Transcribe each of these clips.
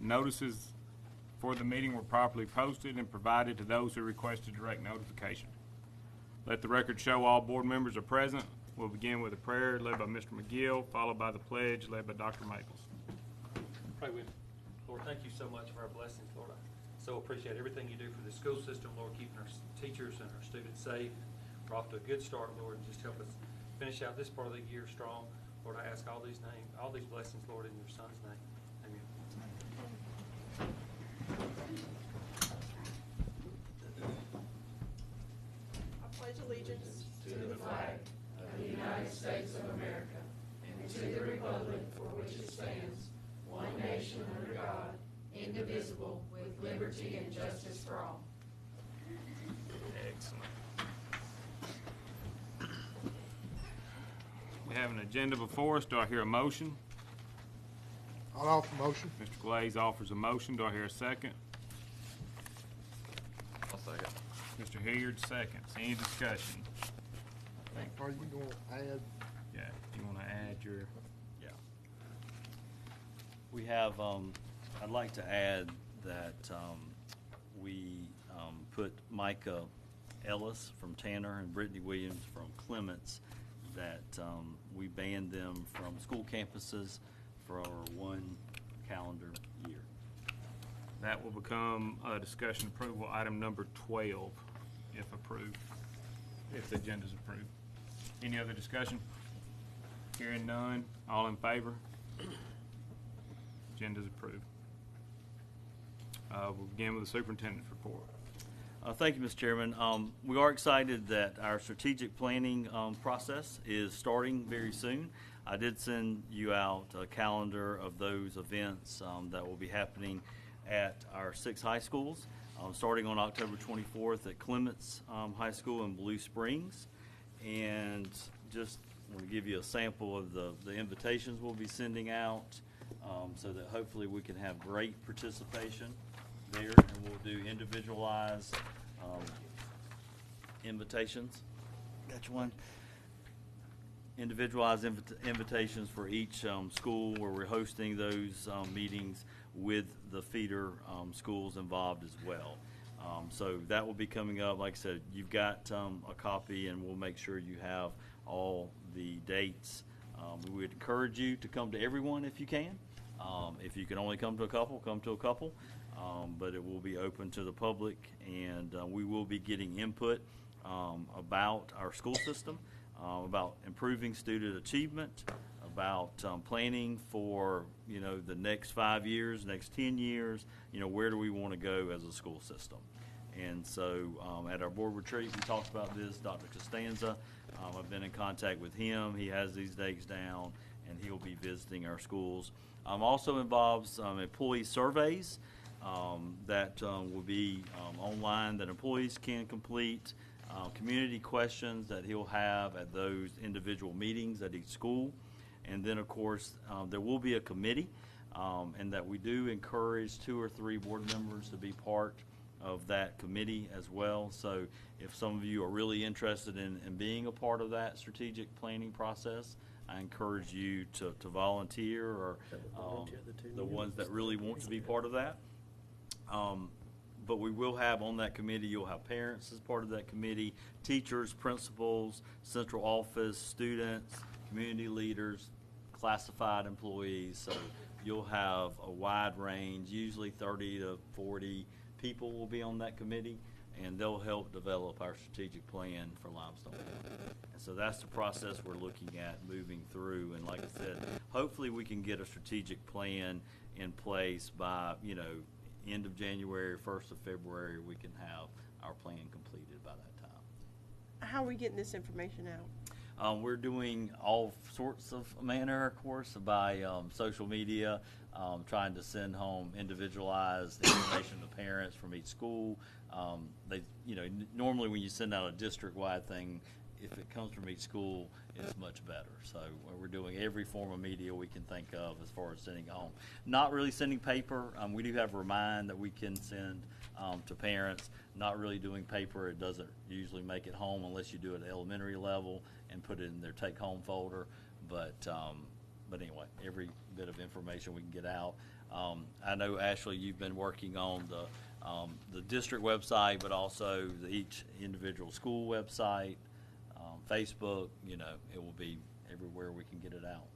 notices for the meeting were properly posted and provided to those who requested direct notification. Let the record show all board members are present. We'll begin with a prayer led by Mr. McGill, followed by the pledge led by Dr. Maples. Pray with me. Lord, thank you so much for our blessings, Lord. I so appreciate everything you do for the school system, Lord, keeping our teachers and our students safe. We're off to a good start, Lord, and just help us finish out this part of the year strong. Lord, I ask all these blessings, Lord, in your Son's name. Amen. I pledge allegiance to the flag of the United States of America and to the republic for which it stands, one nation under God, indivisible, with liberty and justice for all. Excellent. We have an agenda before us. Do I hear a motion? I'll offer motion. Mr. Glaze offers a motion. Do I hear a second? I'll second. Mr. Hilliard seconds. Any discussion? Are you going to add? Yeah, you want to add your... Yeah. We have, I'd like to add that we put Micah Ellis from Tanner and Brittany Williams from Clements, that we banned them from school campuses for 1 calendar year. That will become a discussion approval item number 12, if approved, if the agenda is approved. Any other discussion? Hearing none, all in favor? Agenda is approved. We'll begin with the superintendent's report. Thank you, Mr. Chairman. We are excited that our strategic planning process is starting very soon. I did send you out a calendar of those events that will be happening at our 6 high schools, starting on October 24th at Clements High School in Blue Springs. And just want to give you a sample of the invitations we'll be sending out, so that hopefully we can have great participation there, and we'll do individualized invitations. Got you one? Individualized invitations for each school, where we're hosting those meetings with the feeder schools involved as well. So that will be coming up. Like I said, you've got a copy, and we'll make sure you have all the dates. We would encourage you to come to everyone if you can. If you can only come to a couple, come to a couple. But it will be open to the public, and we will be getting input about our school system, about improving student achievement, about planning for the next 5 years, next 10 years. Where do we want to go as a school system? And so at our board retreat, we talked about this. Dr. Costanza, I've been in contact with him. He has these dates down, and he'll be visiting our schools. Also involves employee surveys that will be online that employees can complete, community questions that he'll have at those individual meetings at each school. And then, of course, there will be a committee, and that we do encourage 2 or 3 board members to be part of that committee as well. So if some of you are really interested in being a part of that strategic planning process, I encourage you to volunteer, or the ones that really want to be part of that. But we will have on that committee, you'll have parents as part of that committee, teachers, principals, central office, students, community leaders, classified employees. So you'll have a wide range, usually 30 to 40 people will be on that committee, and they'll help develop our strategic plan for Limestone. And so that's the process we're looking at moving through. And like I said, hopefully we can get a strategic plan in place by, end of January, 1st of February. We can have our plan completed by that time. How are we getting this information out? We're doing all sorts of manner, of course, by social media, trying to send home individualized information to parents from each school. Normally when you send out a district-wide thing, if it comes from each school, it's much better. So we're doing every form of media we can think of as far as sending home. Not really sending paper. We do have Remind that we can send to parents. Not really doing paper. It doesn't usually make it home unless you do it at elementary level and put it in their take-home folder. But anyway, every bit of information we can get out. I know, Ashley, you've been working on the district website, but also each individual school website, Facebook. You know, it will be everywhere we can get it out.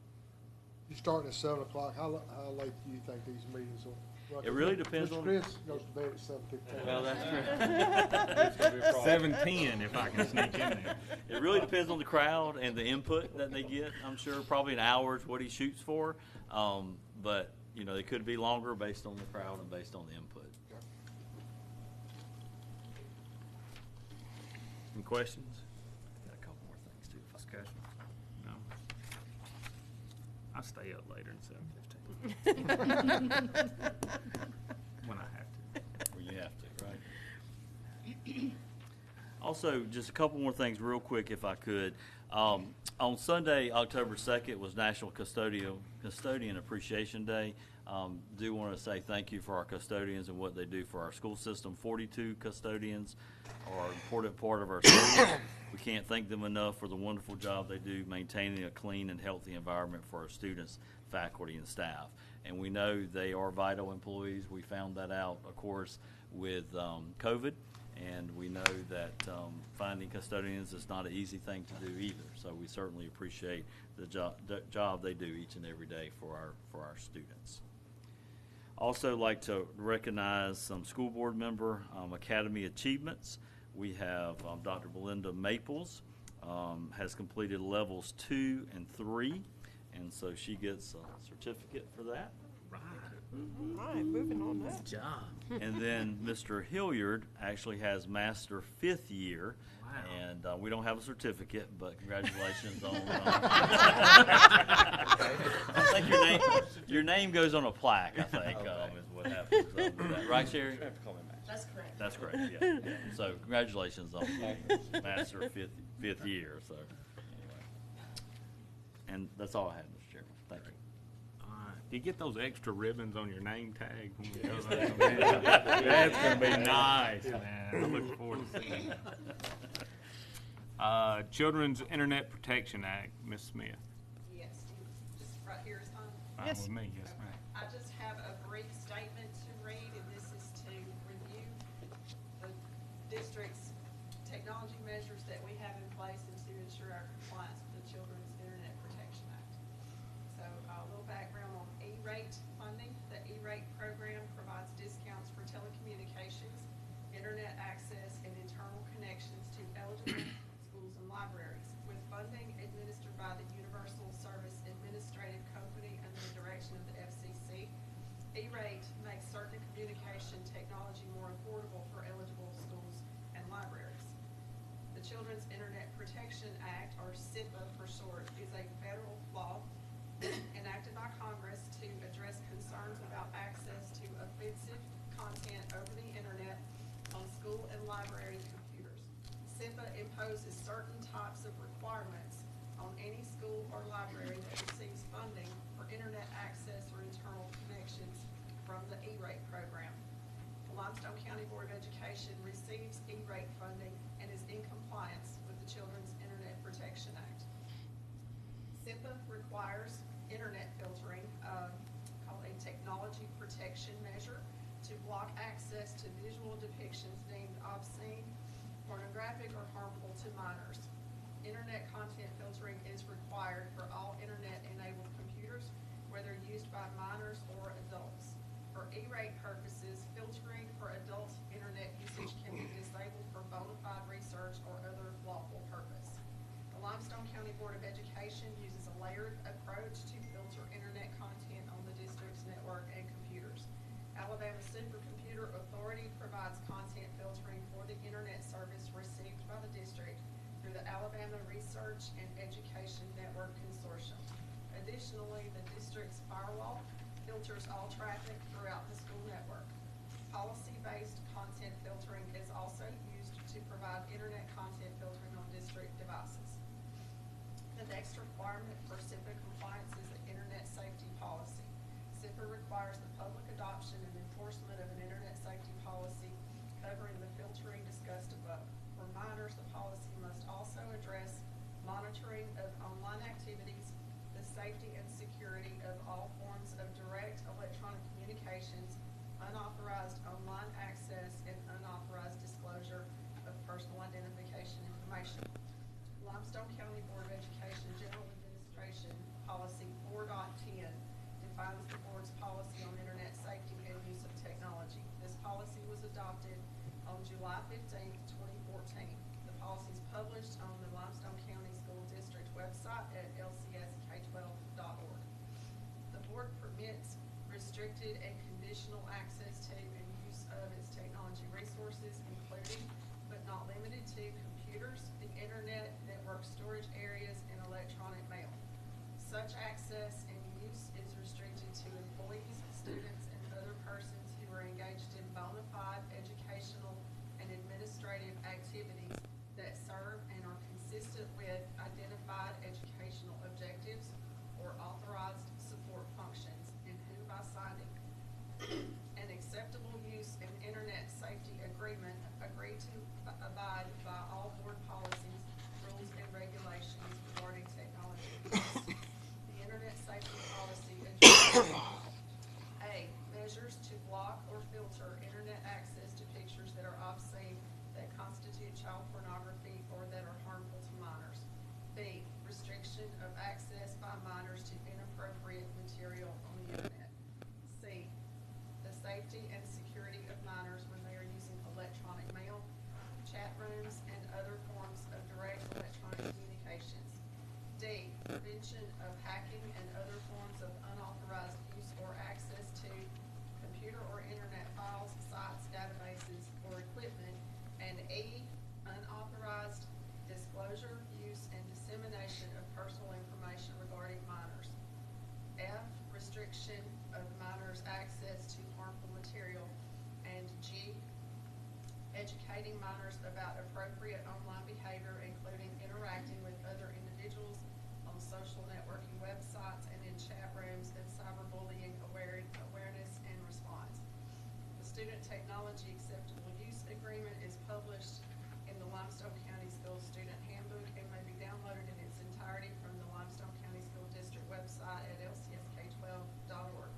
You starting at 7 o'clock. How late do you think these meetings will? run? It really depends Mr. on- Chris goes to bed at 7:15. Well, that's true. 7:10 if I can sneak in there. It really depends on the crowd and the input that they get. I'm sure probably an hour is what he shoots for, but you know, it could be longer based on the crowd and based on the input. Any questions? Got a couple more things too. If I could. Discussion? No? I'll stay up later than 7:15 when I have to. Well, you have to, right? Also, just a couple more things real quick, if I could. On Sunday, October 2nd, was National Custodian Appreciation Day. Do want to say thank you for our custodians and what they do for our school system. 42 custodians are an important part of our schools. We can't thank them enough for the wonderful job they do maintaining a clean and healthy environment for our students, faculty, and staff. And we know they are vital employees. We found that out, of course, with COVID. And we know that finding custodians is not an easy thing to do either. So we certainly appreciate the job they do each and every day for our students. Also like to recognize some school board member academy achievements. We have Dr. Belinda Maples has completed levels 2 and 3, and so she gets a certificate for that. All right, moving on now. Job. And then Mr. Hilliard actually has master 5th year. Wow. And we don't have a certificate, but congratulations on. I think your name goes on a plaque. I think is what happens. With that. Right, Sherry? That's correct. That's correct. Yeah. So congratulations on master 5th year. So anyway, and that's all I had, Mr. Chairman. Thank you. Do you get those extra ribbons on your name tag? When we go there? That's going to be nice, man. I look forward to seeing that. Children's Internet Protection Act, Ms. Smith. Yes, just right here is on. Fine Yes. with me, yes, ma'am. I just have a brief statement to read, and this is to review the district's technology measures that we have in place and to ensure our compliance with the Children's Internet Protection Act. So a little background on E-rate funding. The E-rate program provides discounts for telecommunications, internet access, and internal connections to eligible schools and libraries, with funding administered by the Universal Service Administrative Company under the direction of the FCC. E-rate makes certain communication technology more affordable for eligible schools and libraries. The Children's Internet Protection Act, or CIPA for short, is a federal law enacted by Congress to address concerns about access to offensive content over the internet on school and library computers. CIPA imposes certain types of requirements on any school or library that receives funding for internet access or internal connections from the E-rate program. The Limestone County Board of Education receives E-rate funding and is in compliance with the Children's Internet Protection Act. CIPA requires internet filtering, called a technology protection measure, to block access to visual depictions deemed obscene, pornographic, or harmful to minors. Internet content filtering is required for all internet-enabled computers, whether used by minors or adults. For E-rate purposes, filtering for adult internet usage can be disabled for bona fide research or other lawful purpose. The Limestone County Board of Education uses a layered approach to filter internet content on the district's network and computers. Alabama Supercomputer Authority provides content filtering for the internet service received by the district through the Alabama Research and Education Network Consortium. Additionally, the district's firewall filters all traffic throughout the school network. Policy-based content filtering is also used to provide internet content filtering on district devices. The next requirement for CIPA compliance is an internet safety policy. CIPA requires the public adoption and enforcement of an internet safety policy covering the filtering discussed above. For minors, the policy must also address monitoring of online activities, the safety and security of all forms of direct electronic communication adopted on July 15th, 2014. The policy is published on the Limestone County School District website at lcsk12.org. The board permits restricted and conditional access to and use of its technology resources, including but not limited to computers, the internet, network storage areas, and electronic mail. Such access and use is restricted to employees, students, and other persons who are engaged in bona fide educational and administrative activities that serve and are consistent with identified educational objectives or authorized support functions, and who by signing an acceptable use and internet safety agreement agree to abide by all board policies, rules, and regulations regarding technology use. The internet safety policy addresses A, measures to block or filter internet access to pictures that are obscene, that constitute child pornography, or that are harmful to minors. B, restriction of access by minors to inappropriate material on the internet. C, the safety and security of minors when they are using electronic mail, chat rooms, and other forms of direct electronic communications. D, prevention of hacking and other forms of unauthorized use or access to computer or internet files, sites, databases, or equipment. And E, unauthorized disclosure, use, and dissemination of personal information regarding minors. F, restriction of minors' access to harmful material. And G, educating minors about appropriate online behavior, including interacting with other individuals on social networking websites and in chat rooms, and cyberbullying awareness and response. The Student Technology Acceptable Use Agreement is published in the Limestone County School Student Handbook and may be downloaded in its entirety from the Limestone County School District website at lcsk12.org.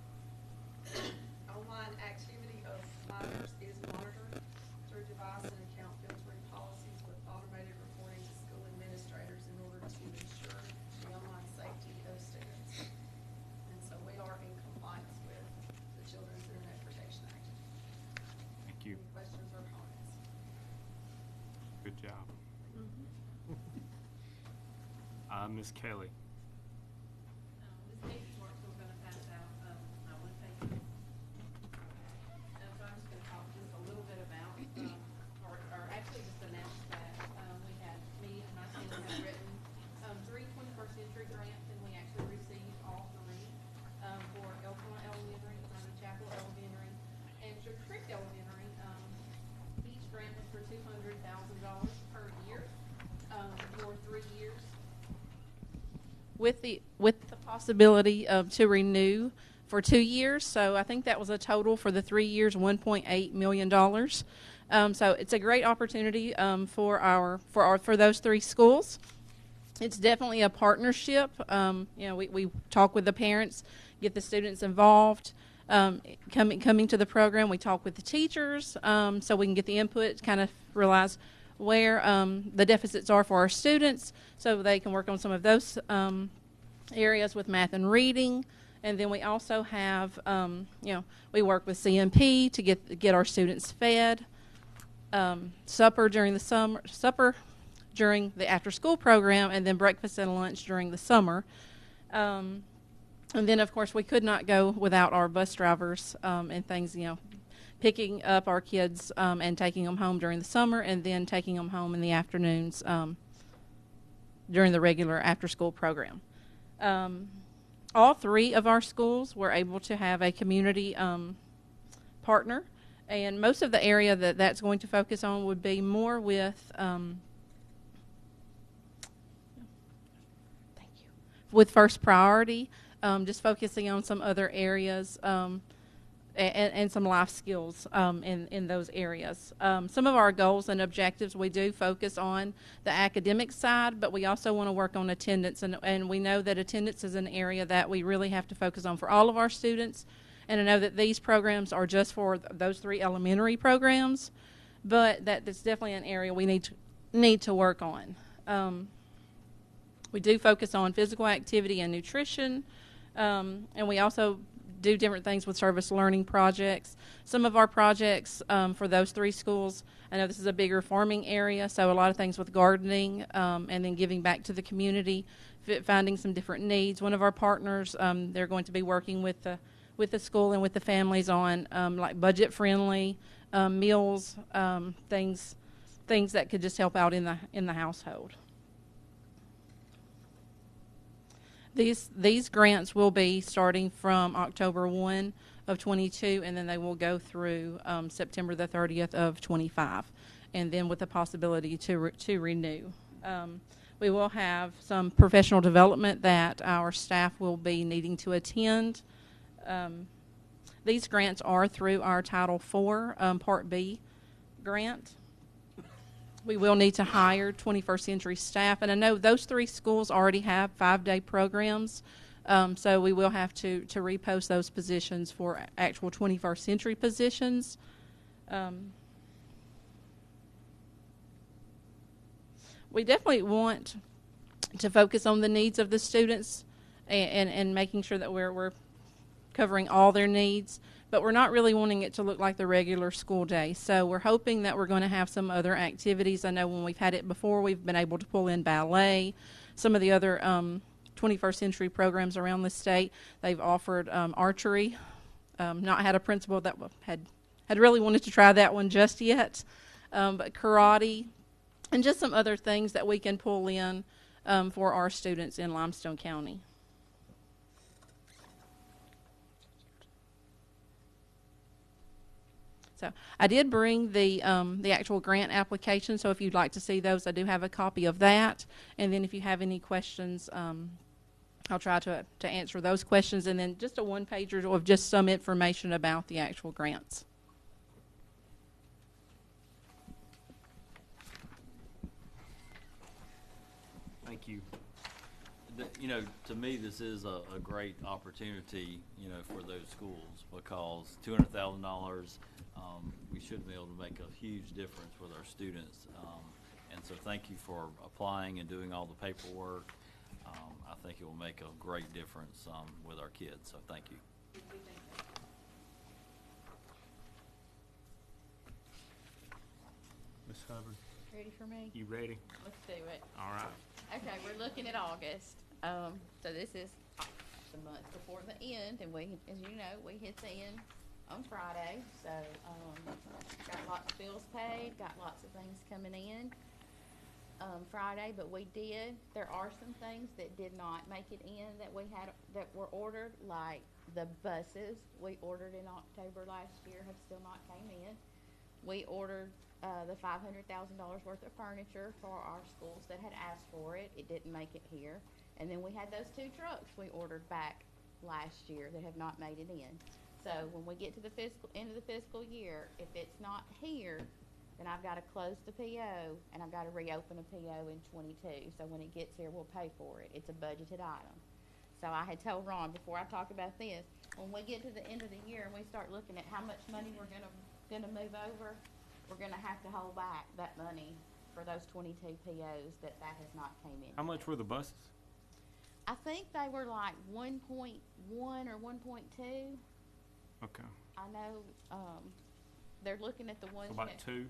Online activity of minors is monitored through device and account filtering policies with automated reporting to school administrators in order to ensure the online safety of students. And so we are in compliance with the Children's Internet Protection Act. Thank you. Any questions or comments? Good job. Ms. Kelly. This next part, we're gonna pass out, I want to thank you. So I'm just gonna talk just a little bit about, or actually just announce that, we had, me and my team have written, 3 21st century grants, and we actually received all 3, for Elkhorn Elementary, Vernon Chapel Elementary, and Sugar Creek Elementary. Each grant was for $200,000 per year, for 3 years. With the possibility to renew for 2 years, so I think that was a total for the 3 years, $1.8 million. So it's a great opportunity for those 3 schools. It's definitely a partnership. We talk with the parents, get the students involved. Coming to the program, we talk with the teachers, so we can get the input, kind of realize where the deficits are for our students, so they can work on some of those areas with math and reading. And then we also have, we work with CMP to get our students fed, supper during the after-school program, and then breakfast and lunch during the summer. And then, of course, we could not go without our bus drivers and things, picking up our kids and taking them home during the summer, and then taking them home in the afternoons during the regular after-school program. All 3 of our schools were able to have a community partner, and most of the area that's going to focus on would be more with with First Priority, just focusing on some other areas and some life skills in those areas. Some of our goals and objectives, we do focus on the academic side, but we also want to work on attendance, and we know that attendance is an area that we really have to focus on for all of our students. And I know that these programs are just for those 3 elementary programs, but that's definitely an area we need to work on. We do focus on physical activity and nutrition, and we also do different things with service learning projects. Some of our projects for those 3 schools, I know this is a bigger farming area, so a lot of things with gardening and then giving back to the community, finding some different needs. One of our partners, they're going to be working with the school and with the families on like budget-friendly meals, things that could just help out in the household. These grants will be starting from October 1 of 22, and then they will go through September the 30th of 25, and then with the possibility to renew. We will have some professional development that our staff will be needing to attend. These grants are through our Title IV Part B grant. We will need to hire 21st century staff, and I know those 3 schools already have 5-day programs, so we will have to repost those positions for actual 21st century positions. We definitely want to focus on the needs of the students and making sure that we're covering all their needs, but we're not really wanting it to look like the regular school day. So we're hoping that we're going to have some other activities. I know when we've had it before, we've been able to pull in ballet, some of the other 21st century programs around the state. They've offered archery. Not had a principal that had really wanted to try that one just yet, but karate, and just some other things that we can pull in for our students in Limestone County. So I did bring the actual grant application, so if you'd like to see those, I do have a copy of that. And then if you have any questions, I'll try to answer those questions. And then just a one-pager of just some information about the actual grants. Thank you. You know, to me, this is a great opportunity, you know, for those schools, because $200,000, we should be able to make a huge difference with our students. And so thank you for applying and doing all the paperwork. I think it will make a great difference with our kids, so thank you. Ms. Hubbard, Ready for me? you ready? Let's do it. All right. Okay, we're looking at August. So this is the month before the end, and we, as you know, we hit the end on Friday. So got lots of bills paid, got lots of things coming in Friday, but there are some things that did not make it in that were ordered, like the buses we ordered in October last year have still not came in. We ordered the $500,000 worth of furniture for our schools that had asked for it. It didn't make it here. And then we had those 2 trucks we ordered back last year that have not made it in. So when we get to the end of the fiscal year, if it's not here, then I've got to close the PO and I've got to reopen a PO in 22. So when it gets here, we'll pay for it. It's a budgeted item. So I had told Ron before I talk about this, when we get to the end of the year and we start looking at how much money we're gonna move over, we're gonna have to hold back that money for those 22 POs that has not came in. How much were the buses? I think they were like 1.1 or 1.2. Okay. I know they're looking at the ones About that 2.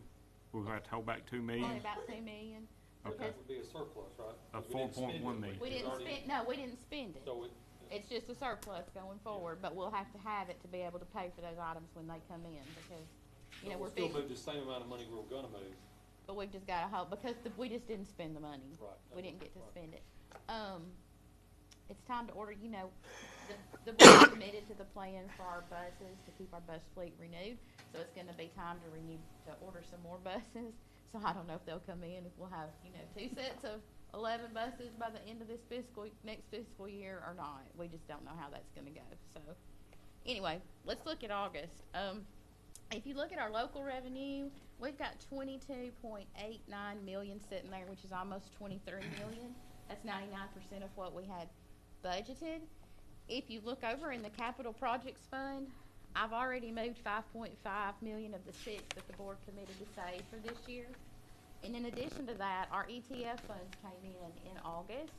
We're going to have to hold back $2 million. only about $2 million. Okay. That would be a surplus, right? Of We didn't spend it. 4.1 million. We It's didn't already- spend. No, we didn't spend it. So It's just a surplus going forward, but we'll have to have it to be able to pay for those items when they come in, because we'll we're still fixing. move the same amount of money we were gonna move. But we've just got to hope, because we just didn't spend the money. Right. We didn't get to Right. spend it. It's time to order, the board committed to the plan for our buses to keep our bus fleet renewed. So it's going to be time to order some more buses. So I don't know if they'll come in, if we'll have, 2 sets of 11 buses by the end of this next fiscal year or not. We just don't know how that's going to go. So anyway, let's look at August. If you look at our local revenue, we've got 22.89 million sitting there, which is almost 23 million. That's 99% of what we had budgeted. If you look over in the capital projects fund, I've already moved 5.5 million of the 6 that the board committed to save for this year. And in addition to that, our ETF funds came in August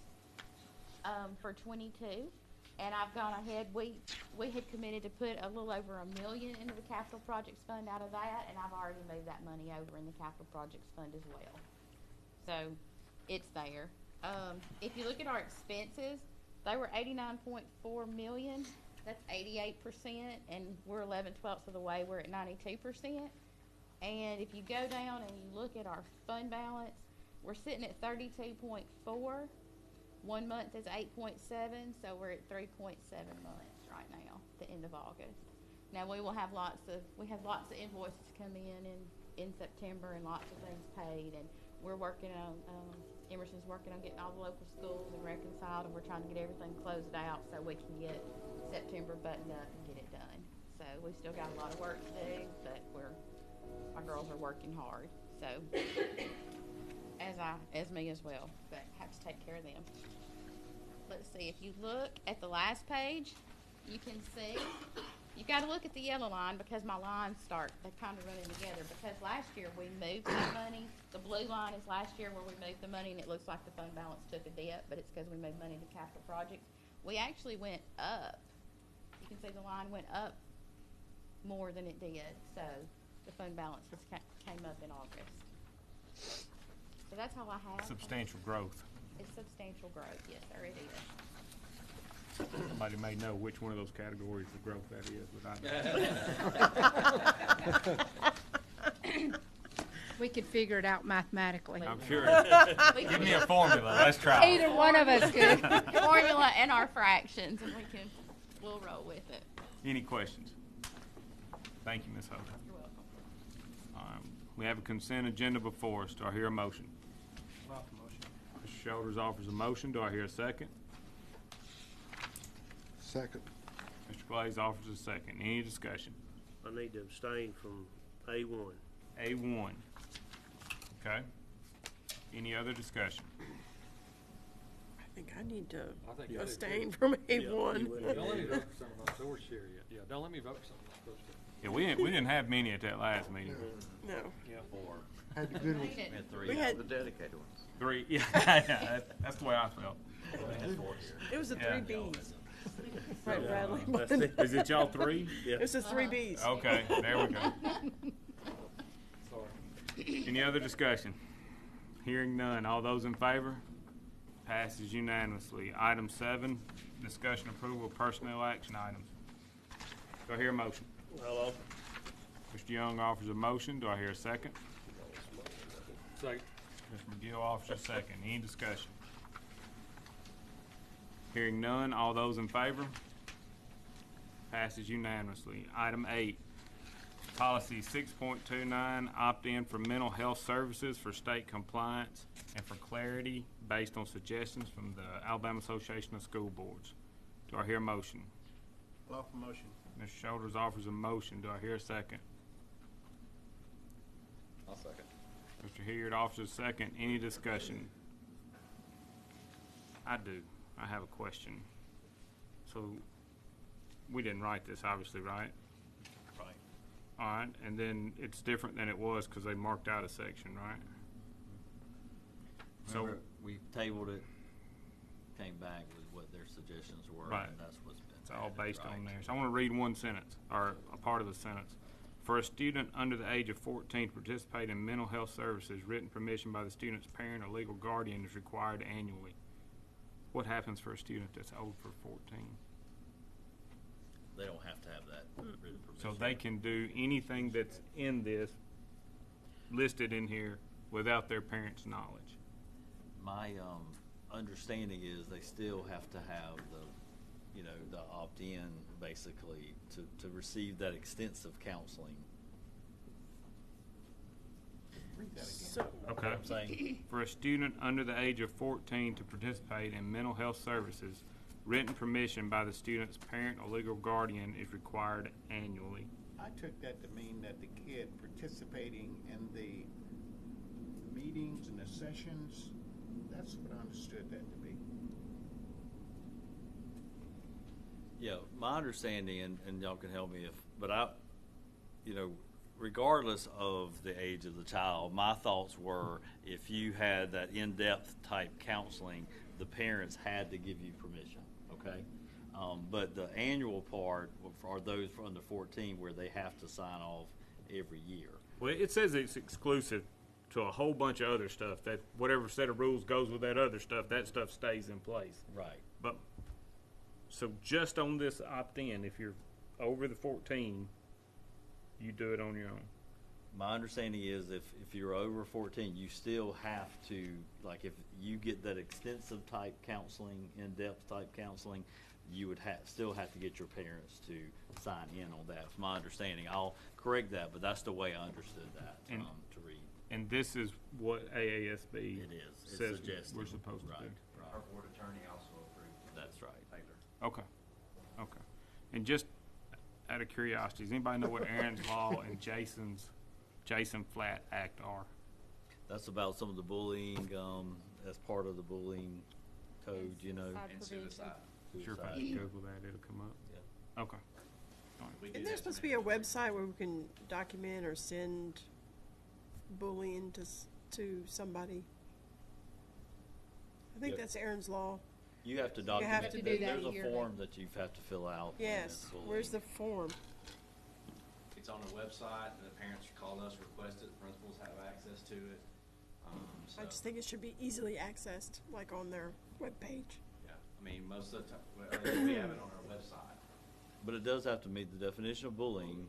for 22. And I've gone ahead, we had committed to put a little over $1 million into the capital projects fund out of that, and I've already moved that money over in the capital projects fund as well. So, it's there. If you look at our expenses, they were 89.4 million. That's 88%, and we're 11/12 of the way. We're at 92%. And if you go down and you look at our fund balance, we're sitting at 32.4. 1 month is 8.7, so we're at 3.7 months right now, the end of August. Now we have lots of invoices come in September, and lots of things paid, and we're working on, Emerson's working on getting all the local schools and reconciled, and we're trying to get everything closed out so we can get September buttoned up and get it done. So we still got a lot of work to do, but our girls are working hard. So as me as well, but have to take care of them. Let's see, if you look at the last page, you can see, you got to look at the yellow line because my lines they kind of running together, because last year we moved that money. The blue line is last year where we moved the money, and it looks like the fund balance took a dip, but it's because we moved money to capital projects. We actually went up. You can see the line went up more than it did, so the fund balance came up in August. So that's all I have. Substantial growth. It's substantial growth, yes, sir, it is. Somebody may know which one of those categories of growth that is, but I don't. We could figure it out mathematically. I'm sure. Give me a formula. Let's try. Either one of us could. Formula and our fractions, and we'll roll with it. Any questions? Thank you, Ms. Hogan. You're welcome. We have a consent agenda before us. Do I hear a motion? Mr. Shoulders offers a motion. Do I hear a second? Second. Mr. Glaze offers a second. Any discussion? I need to abstain from A1. A1. Okay. Any other discussion? I think I need to I think I do abstain too. from you A1. would. Don't let me vote for something I'm not sure yet. Yeah, don't let me vote for something I'm supposed to. Yeah, we didn't have many at that last meeting. No. Yeah. 4. Had the good ones. Read it. We had 3. We had, The dedicated ones. 3. Yeah, that's the way I felt. it was the Yeah. 3 Bs. Right, Bradley? That's it. Is it y'all 3? Yeah. It was the 3 Bs. Okay, there we go. Sorry. Any other discussion? Hearing none. All those in favor? Passes unanimously. Item 7, discussion approval of personnel action items. Do I hear a motion? Hello. Mr. Young offers a motion. Do I hear a second? Second. Mr. McGill offers a second. Any discussion? Hearing none. All those in favor? Passes unanimously. Item 8, policy 6.29, opt-in for mental health services for state compliance and for clarity based on suggestions from the Alabama Association of School Boards. Do I hear a motion? Lawful motion. Mr. Shoulders offers a motion. Do I hear a second? I'll second. Mr. Hilliard offers a second. Any discussion? I do. I have a question. So, we didn't write this, obviously, right? Right. All right, and then it's different than it was because they marked out a section, right? So, Remember, we tabled it, came back with what their suggestions were, Right. and that's what's been. it's all added, based right? on there. So I want to read one sentence, or a part of the sentence. For a student under the age of 14 to participate in mental health services, written permission by the student's parent or legal guardian is required annually. What happens for a student that's old for 14? They don't have to have that written permission. So they can do anything that's in this, listed in here, without their parents' knowledge. My understanding is they still have to have the opt-in, basically, to receive that extensive counseling. So, Okay. I'm saying, For a student under the age of 14 to participate in mental health services, written permission by the student's parent or legal guardian is required annually. I took that to mean that the kid participating in the meetings and the sessions, that's what I understood that to be. yeah, my understanding, and y'all can help me regardless of the age of the child, my thoughts were if you had that in-depth type counseling, the parents had to give you permission, okay? But the annual part are those for under 14 where they have to sign off every year. Well, it says it's exclusive to a whole bunch of other stuff. That whatever set of rules goes with that other stuff, that stuff stays in place. Right. But so just on this opt-in, if you're over the 14, you do it on your own. My understanding is if you're over 14, you still have to, like if you get that extensive type counseling, in-depth type counseling, you would still have to get your parents to sign in on that. It's my understanding. I'll correct that, but that's the way I understood that And- to read. And this is what AASB It is. It's says suggested. we're supposed to Right, do. right. Our board attorney also approved That's right. Taylor. Okay. Okay. And just out of curiosity, does anybody know what Aaron's Law and Jason Flat Act are? That's about some of the bullying, as part of the bullying code, you know. And suicide. Sure, if I Suicide. just Google that, it'll come up. Yeah. Okay. We do Isn't there that supposed to to be a website where we can document or send bullying to somebody? I think Yeah. that's Aaron's Law. You have to have document to it. do that There's a yearly. form that you have to fill out. when Yes, it's bullying. where's the form? It's on the website, and the parents call us, request it, principals have access to it. I just think it should be easily accessed, like on their webpage. Yeah, I mean, most of the time, we have it on our website. But it does have to meet the definition of bullying.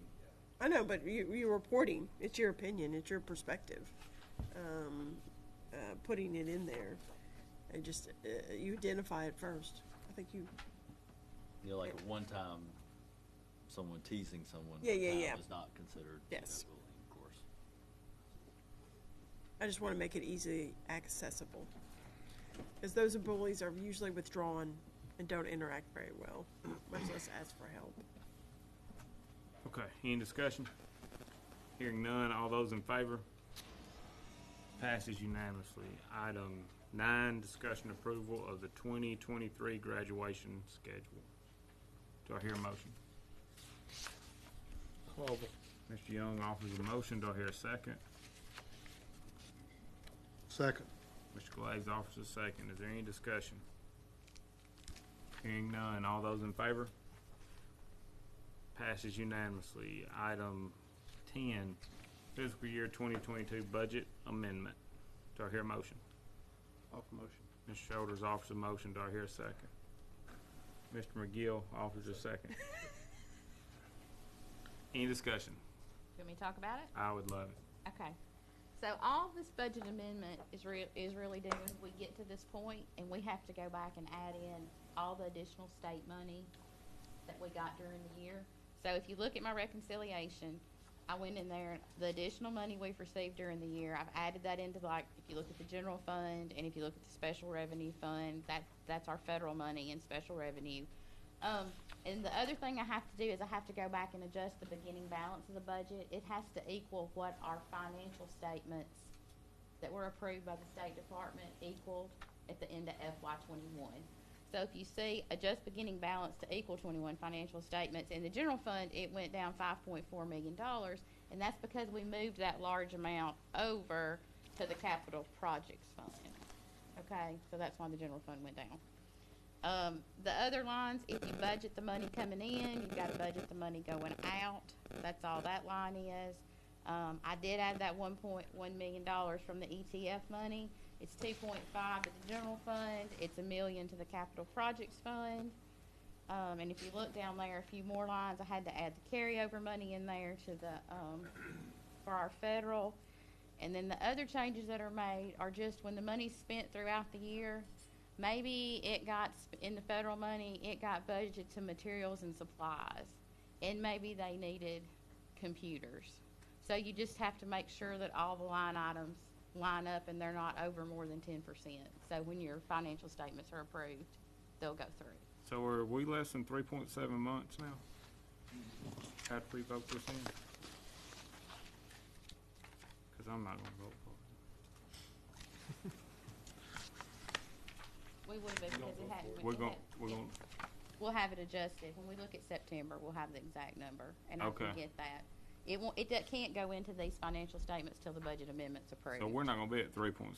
I know, but you're reporting. It's your opinion. It's your perspective. Putting it in there, and just you identify it first. I think you. You know, like at one time, someone teasing someone Yeah, yeah, yeah. is not considered Yes. bullying, of course. I just want to make it easily accessible, because those bullies are usually withdrawn and don't interact very well, much less ask for help. Okay, any discussion? Hearing none, all those in favor? Passes unanimously. Item 9, discussion approval of the 2023 graduation schedule. Do I hear a motion? Mr. Young offers a motion. Do I hear a second? Second. Mr. Glaze offers a second. Is there any discussion? Hearing none, all those in favor? Passes unanimously. Item 10, fiscal year 2022 budget amendment. Do I hear a motion? Offer motion. Mr. Shoulders offers a motion. Do I hear a second? Mr. McGill offers a second. Any discussion? You want me to talk about it? I would love it. Okay. So all this budget amendment is really doing, we get to this point and we have to go back and add in all the additional state money that we got during the year. So if you look at my reconciliation, I went in there, the additional money we've received during the year, I've added that into, like, if you look at the general fund and if you look at the special revenue fund, that's our federal money and special revenue. And the other thing I have to do is I have to go back and adjust the beginning balance of the budget. It has to equal what our financial statements that were approved by the State Department equaled at the end of FY21. So if you see adjust beginning balance to equal 21 financial statements, in the general fund, it went down $5.4 million, and that's because we moved that large amount over to the capital projects fund. Okay, so that's why the general fund went down. The other lines, if you budget the money coming in, you've got to budget the money going out. That's all that line is. I did add that $1.1 million from the ETF money. It's 2.5 to the general fund. It's $1 million to the capital projects fund. And if you look down there, a few more lines, I had to add the carryover money in there to the for our federal. And then the other changes that are made are just when the money's spent throughout the year. Maybe it got, in the federal money, it got budgeted to materials and supplies, and maybe they needed computers. So you just have to make sure that all the line items line up and they're not over more than 10%. So when your financial statements are approved, they'll go through. So are we less than 3.7 months now? After we vote this in? Because I'm not going to vote for it. We would be, because it hadn't. We're going, We'll have it adjusted. When we look at September, we'll have the exact number, and I Okay. can get that. It won't, can't go into these financial statements till the budget amendment's approved. So we're not gonna be at 3.71.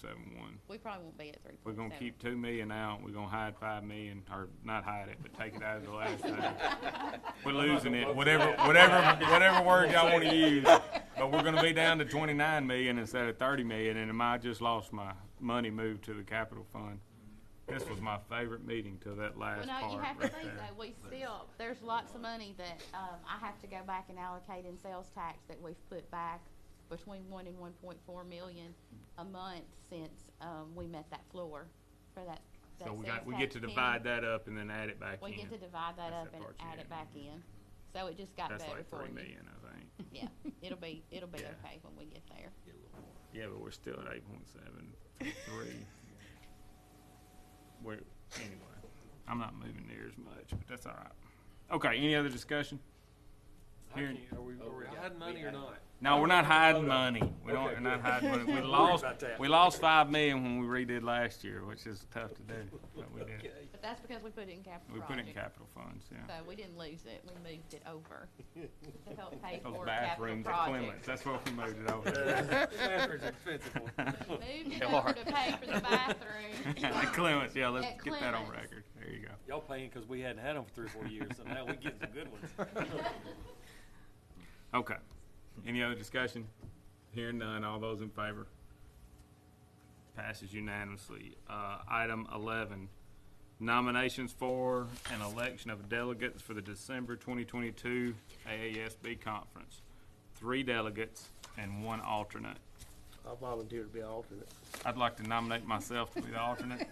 We probably won't be at 3.7. We're gonna keep 2 million out, we're gonna hide 5 million, or not hide it, but take it out of the last thing. We're losing it, whatever word y'all wanna use. But we're gonna be down to 29 million instead of 30 million, and I just lost my money moved to the capital fund. This was my favorite meeting till that last Well, no, part you have to right think there. though, we still, there's lots of money that, I have to go back and allocate in sales tax that we've put back between 1 and 1.4 million a month since, we met that floor for that So we sales get tax to penny. divide that up and then add it back in. We get to divide that That's up that and part you add had. it back in. So it just got That's better like for 3 you. million, I think. Yeah, it'll be Yeah. okay when we get there. Yeah, but we're still at 8.73. We're, anyway, I'm not moving near as much, but that's all right. Okay, any other discussion? Hearing- Are we hiding money or not? No, we're not hiding money. We're not hiding money. Worried about that. We lost 5 million when we redid last year, which is tough to do, but we did. But that's because we put it in capital We put it in project. capital funds, yeah. So we didn't lose it, we moved it over to help pay Those for capital bathrooms at projects. Clements, that's what we moved it over. Bathrooms are expensive. Moved it They over are. to pay for the bathroom. At Clements, yeah, let's At get that on Clements. record. There you go. Y'all paying because we hadn't had them for 3 or 4 years, so now we get the good ones. Okay. Any other discussion? Hearing none, all those in favor? Passes unanimously. Item 11, nominations for an election of delegates for the December 2022 AASB conference. 3 delegates and 1 alternate. I volunteer to be an alternate. I'd like to nominate myself to be the alternate.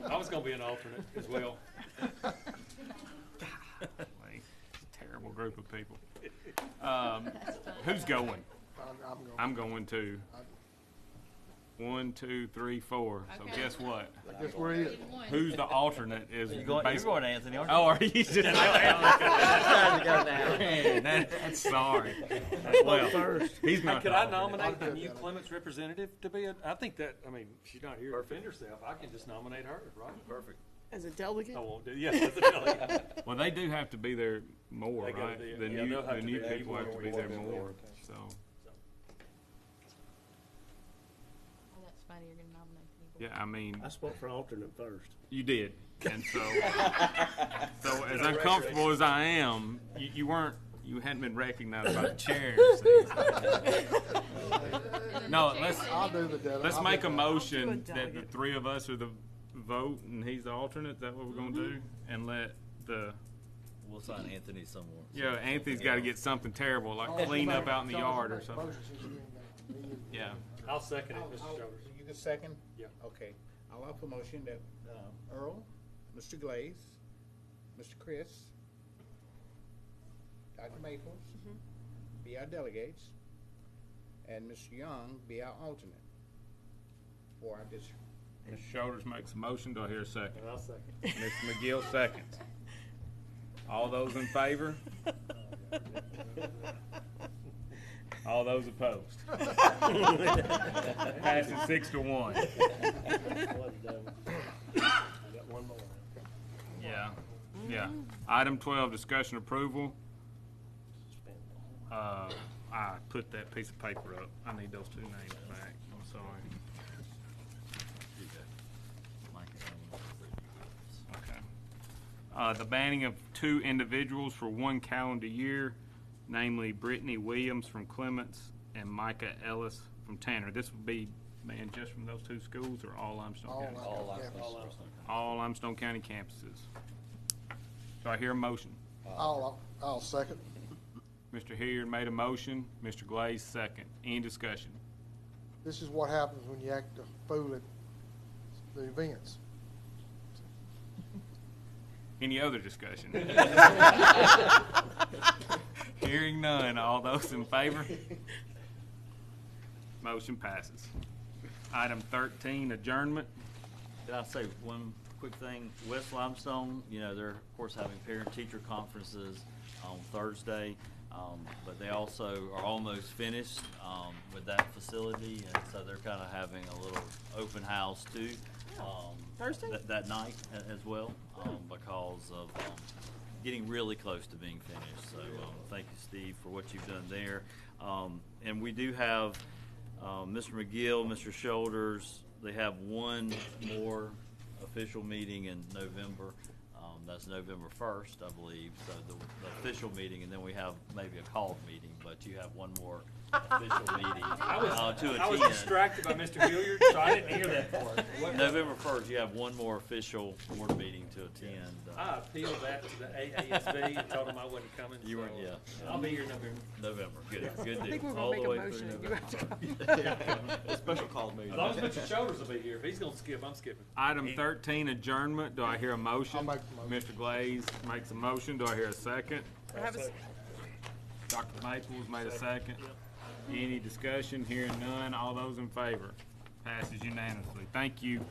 I was gonna be an alternate as well. Golly, terrible group of people. Who's going? I'm going. I'm going too. 1, 2, 3, 4. So Okay. guess what? I guess we're in. Who's the alternate is You're going, Anthony, aren't you? Oh, are you just Time to go now. Man, that's sorry. Well, first. he's not. Could the I alternate. nominate the new Clements representative to be I think that, I mean, she's not here to defend herself. I can just nominate her, right? Perfect. As a delegate? I won't do, yes, that's a delegate. Well, they do have to be there more, They gotta right? be- The yeah, new, they'll have the to new be there people have to be more. there more, so. Oh, that's funny, you're gonna nominate me. Yeah, I mean, I spoke for alternate first. you did. And so, so as uncomfortable as I am, you hadn't been recognized by the chair. No, I'll do the delegate. let's I'll make do a that. motion I'll do a that the delegate. 3 of us are the vote and he's the alternate. Is that what we're gonna do? And let the, We'll sign Anthony somewhere. yeah, Anthony's gotta get something terrible, like clean up out in the yard or something. Yeah. I'll second it, Mr. Childers. You can second? Yeah. Okay. I'll offer a motion that Earl, Mr. Glaze, Mr. Chris, Dr. Maples be our delegates, and Mr. Young be our alternate for our district. Mr. Shoulders makes a motion. Do I hear a second? And I'll second. Mr. McGill seconds. All those in favor? All those opposed? Passes 6-1. I got one more. Yeah, yeah. Item 12, discussion approval. I put that piece of paper up. I need those 2 names back. I'm sorry. Okay. The banning of 2 individuals for 1 calendar year, namely Brittany Williams from Clements and Micah Ellis from Tanner. This would be, man, just from those 2 schools or all Limestone All County? Limestone. All Limestone County campuses. Do I hear a motion? I'll second. Mr. Hilliard made a motion, Mr. Glaze second. Any discussion? This is what happens when you act a fool at the events. Any other discussion? Hearing none, all those in favor? Motion passes. Item 13, adjournment. Did I say one quick thing? West Limestone, you know, they're of course having parent-teacher conferences on Thursday, but they also are almost finished with that facility, and so they're kind of having a little open house too. Thursday? That night as well, because of getting really close to being finished. So thank you, Steve, for what you've done there. And we do have Mr. McGill, Mr. Shoulders. They have one more official meeting in November. That's November 1st, I believe. So the official meeting, and then we have maybe a called meeting. But you have one more official meeting to attend. I was distracted by Mr. Hilliard, so I didn't hear that part. November 1st, you have one more official board meeting to attend. I appealed that to the AASB and told them I wasn't coming. You weren't, so, yeah. I'll be here in November. November, good, good deal. I think we're All gonna the make a way through motion. You November. have to come. A special call meeting. As long as Mr. Shoulders will be here. If he's gonna skip, I'm skipping. Item 13, adjournment. Do I hear a motion? I'll make the motion. Mr. Glaze makes a motion. Do I hear a second? I have a s- Dr. Maples made a second. Any discussion? Hearing none. All those in favor? Passes unanimously. Thank you.